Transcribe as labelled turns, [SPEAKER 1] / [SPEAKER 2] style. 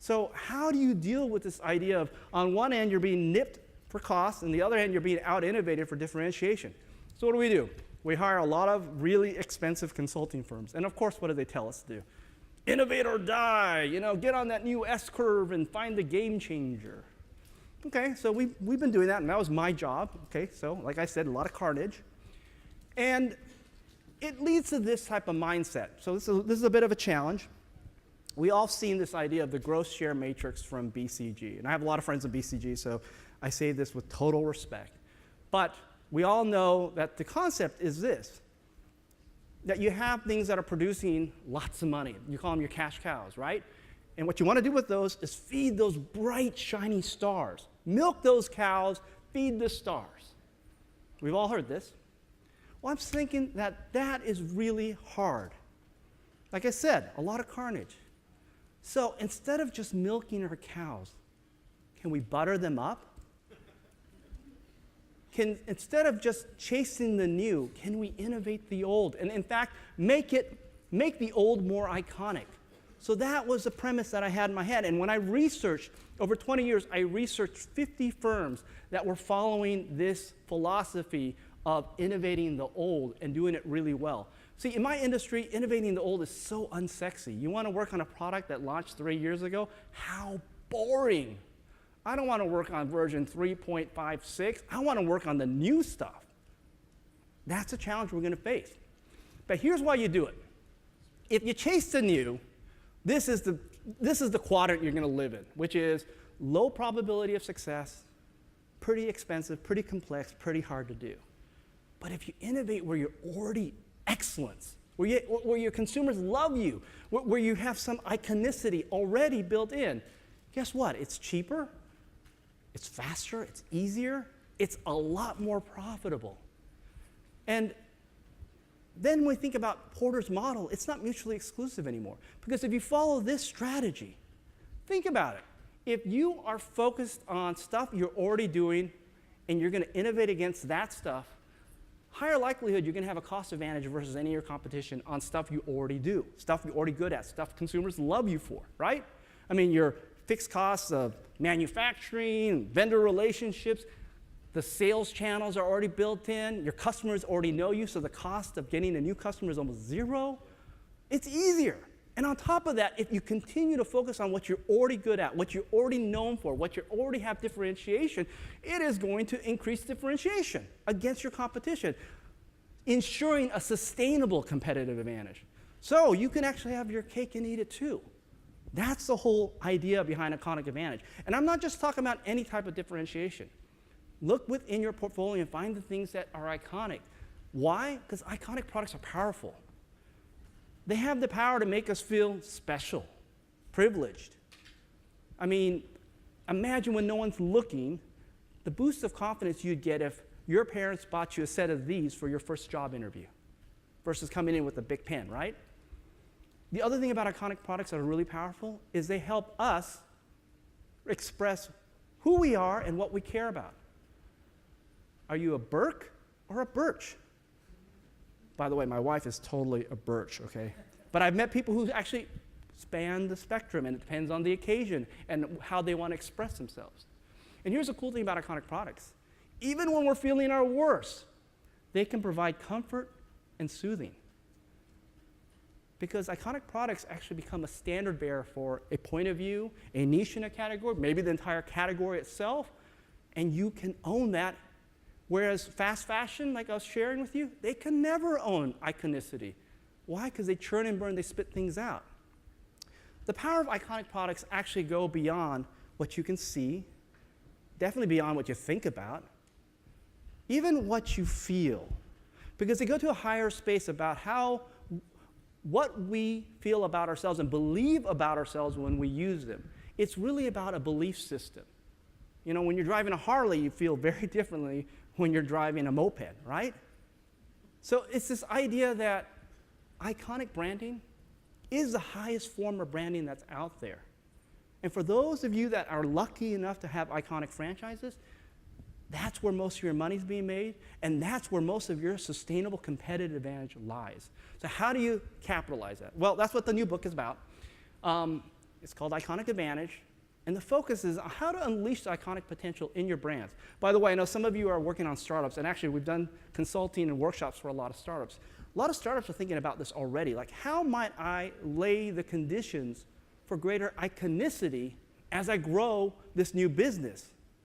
[SPEAKER 1] So how do you deal with this idea of, on one end, you're being nipped for cost, and the other end, you're being out-innovated for differentiation? So what do? We hire a lot of really expensive consulting firms. And of course, what do they tell us to do? Innovate or die, get on that new S-curve and find the game changer. Okay, so we've been doing that, and that was my job. Okay, so like I said, a lot of carnage. And it leads to this type of mindset. So this is a bit of a challenge. We all seen this idea of the growth share matrix from BCG. And I have a lot of friends in BCG, so I say this with total respect. But we all know that the concept is this, that you have things that are producing lots of money. You call them your cash cows, right? And what you want to do with those is feed those bright, shiny stars. Milk those cows, feed the stars. We've all heard this. Well, I'm thinking that is really hard. Like I said, a lot of carnage. So instead of just milking our cows, can we butter them up? Instead of just chasing the new, can we innovate the old? And in fact, make the old more iconic. So that was the premise that I had in my head. And when I researched, over 20 years, I researched 50 firms that were following this philosophy of innovating the old and doing it really well. See, in my industry, innovating the old is so unsexy. You want to work on a product that launched 3 years ago? How boring. I don't want to work on version 3.56. I want to work on the new stuff. That's a challenge we're going to face. But here's why you do it. If you chase the new, this is the quadrant you're going to live in, which is low probability of success, pretty expensive, pretty complex, pretty hard to do. But if you innovate where you're already excellence, where your consumers love you, where you have some iconicity already built in, guess what? It's cheaper, it's faster, it's easier, it's a lot more profitable. And then when we think about Porter's model, it's not mutually exclusive anymore. Because if you follow this strategy, think about it. If you are focused on stuff you're already doing and you're going to innovate against that stuff, higher likelihood you're going to have a cost advantage versus any of your competition on stuff you already do, stuff you're already good at, stuff consumers love you for, right? I mean, your fixed costs of manufacturing, vendor relationships, the sales channels are already built in, your customers already know you, so the cost of getting a new customer is almost zero. It's easier. And on top of that, if you continue to focus on what you're already good at, what you're already known for, what you already have differentiation, it is going to increase differentiation against your competition, ensuring a sustainable competitive advantage. So you can actually have your cake and eat it too. That's the whole idea behind Iconic Advantage. And I'm not just talking about any type of differentiation. Look within your portfolio and find the things that are iconic. Why? Because iconic products are powerful. They have the power to make us feel special, privileged. I mean, imagine when no one's looking, the boost of confidence you'd get if your parents bought you a set of these for your first job interview versus coming in with a big pen, right? The other thing about iconic products that are really powerful is they help us express who we are and what we care about. Are you a Burke or a Birch? By the way, my wife is totally a Birch, okay? But I've met people who actually span the spectrum, and it depends on the occasion and how they want to express themselves. And here's the cool thing about iconic products. Even when we're feeling our worst, they can provide comfort and soothing. Because iconic products actually become a standard bearer for a point of view, a niche in a category, maybe the entire category itself, and you can own that. Whereas fast fashion, like I was sharing with you, they can never own iconicity. Why? Because they churn and burn, they spit things out. The power of iconic products actually go beyond what you can see, definitely beyond what you think about, even what you feel. Because they go to a higher space about what we feel about ourselves and believe about ourselves when we use them. It's really about a belief system. You know, when you're driving a Harley, you feel very differently when you're driving a moped, right? So it's this idea that iconic branding is the highest form of branding that's out there. And for those of you that are lucky enough to have iconic franchises, that's where most of your money's being made, and that's where most of your sustainable competitive advantage lies. So how do you capitalize that? Well, that's what the new book is about. It's called Iconic Advantage. And the focus is on how to unleash the iconic potential in your brands. By the way, I know some of you are working on startups, and actually we've done consulting and workshops for a lot of startups. A lot of startups are thinking about this already. Like, how might I lay the conditions for greater iconicity as I grow this new business?